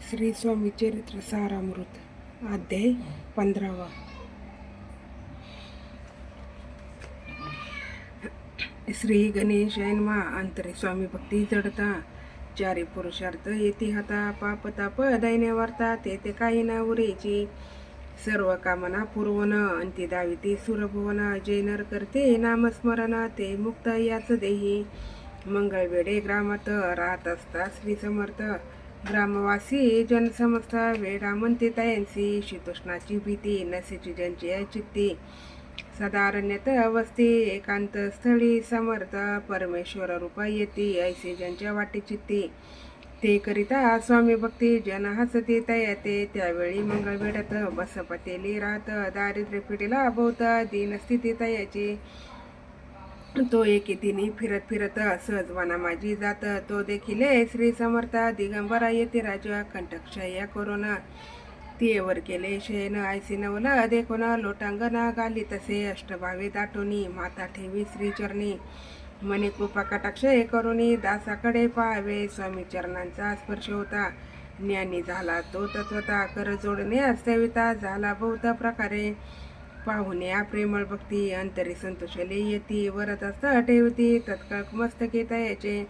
श्री स्वामी चरित्र सारामृत अध्याय 15. श्री गणेशाय नमः. अंतरे स्वामी भक्ती जडता चारी पुरुषार्थ येती हाता पाप ताप दैन्य वार्ता ते काही ना उरेची सर्व कामना पूर्वन अंती दाविती सुरभुवन जय नर करते नामस्मरण ते मुक्त याच देही मंगळवेडे ग्रामात राहत असता श्री समर्थ ग्रामवासी जनसमस्त वेडा म्हणते तयांसी शीतोष्णाची भीती नसेची ज्यांची चित्ती सदारण्यत वस्ती एकांत स्थळी समर्थ परमेश्वर रूपा येती ऐसे ज्यांच्या वाटी चित्ती ते करिता स्वामी भक्ती जन हसती तयाते त्यावेळी मंगळवेढत बसपतेली राहत दारिद्र्य पिढीला बहुत दीनस्थिती तयाची तो एके दिनी फिरत फिरत सहज वना माझी जात तो देखील श्री समर्थ दिगंबरा येते राजा कंटकशय्या कोरोना तियेवर केले शयन ऐसे नवला देखोन लोटांगणा गाली तसे अष्टभावे दाटोनी माता ठेवी श्रीचरणी मने कृपा कटाक्ष करुनी दासाकडे पाहावे स्वामी चरणांचा स्पर्श होता ज्ञानी झाला तो तत्वता कर जोडणे अस्तविता झाला बहुत प्रकारे पाहुण्या प्रेमळ भक्ती अंतरी संतोषले येती वरत असता ठेवती तत्काळ मस्तके तयाचे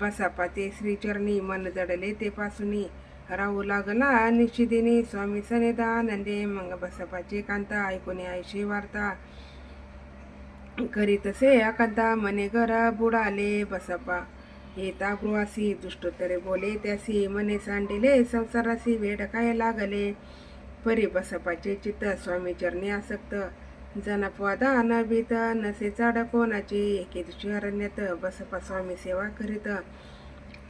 बसापाते श्रीचरणी मन जडले ते पासुनी राहू लागला निश्चिदिनी स्वामी सनेदा आनंदे मग बसपाचे कांता ऐकून आयशी वार्ता करीतसे अकांता मने घरा बुडाले बसपा येता गृहासी दुष्टोत्तरे बोले त्यासी मने सांडिले संसारासी वेड काय लागले परी बसपाचे चित्त स्वामी चरणी आसक्त जनपवादा अनभीत नसे चाड कोणाची एके दिवशी अरण्यात बसपा स्वामी सेवा करीत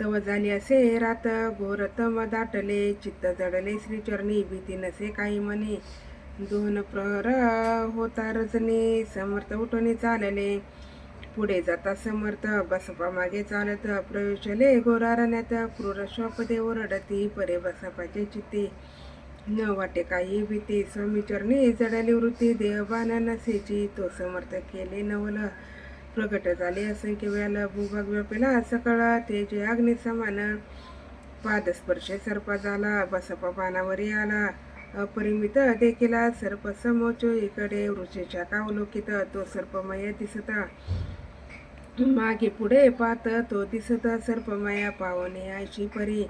तव झाली असे रात घोरतम दाटले चित्त जडले श्रीचरणी भीती नसे काही म्हणे दोन प्रहर होता रजनी समर्थ उठून चालले पुढे जाता समर्थ बसपा मागे चालत प्रवेशले घोरारण्यात क्रूर श्वापदे ओरडती परे बसपाचे चित्ती न वाटे काही भीती स्वामी चरणी जडली वृत्ती देहबान नसेची तो समर्थ केले नवल प्रगट झाले असंख्य वेळेला भूभाग व्यापेला सकळ तेजे अग्नि समान पादस्पर्श सर्प झाला बसपा बाणावरी आला अपरिमित देखील सर्प समोच इकडे वृक्षेच्या कावलोकित तो सर्पमय दिसता मागे पुढे पाहत तो दिसत सर्पमया पावणे आयशी परी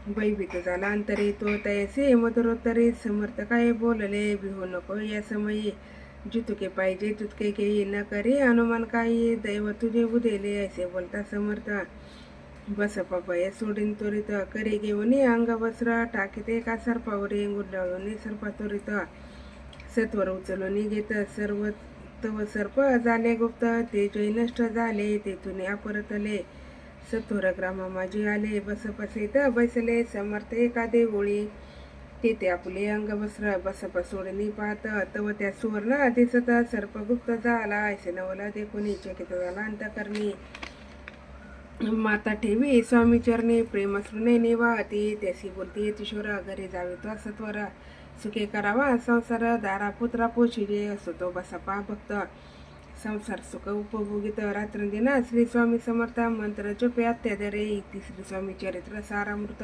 भयभीत झाला अंतरी तो तयसे मधुरोत्तरी समर्थ काय बोलले भिवू नको या समयी जितुके पाहिजे तुतके घेई न करे अनुमान काही दैव तुझे बुदेले ऐसे बोलता समर्थ बसपा भय सोडीन त्वरित करे घेऊन अंग वस्त्र टाकीते एका सर्पावरी गुंडाळून सर्पा त्वरित सत्वर उचलून घेत सर्व तव सर्प झाले गुप्त ते जय नष्ट झाले तेथून अपरतले सत्वर ग्रामा माझी आले बसपसेत बैसले समर्थ एका देवळी तेथे आपले अंगवस्त्र बसप सोडणी पाहत तव त्या सुवर्ण दिसत सर्पगुप्त झाला ऐसे नवला देखून चकित झाला अंतकरणी माता ठेवी स्वामी चरणी प्रेमसृने निवाहती त्यासी बोलती येतीश्वर घरी जावे तो सत्वर सुखे करावा संसार दारा पुत्रा पोशिजे असो तो बसपा भक्त संसार सुख उपभोगित रात्रंदिन श्री स्वामी समर्थ मंत्र जपे अत्यादरे इति श्री स्वामी चरित्र सारामृत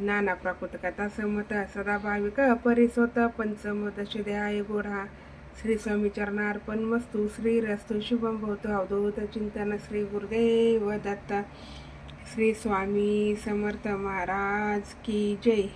नाना प्राकृत कथा समत सदा भाविक परिसोत पंचम दशध्याय गोढा श्री स्वामी चरणार्पण मस्तु श्री रस्तु शुभम भवतु अवधूत चिंतन श्री गुरुदेव दत्त श्री स्वामी समर्थ महाराज की जय.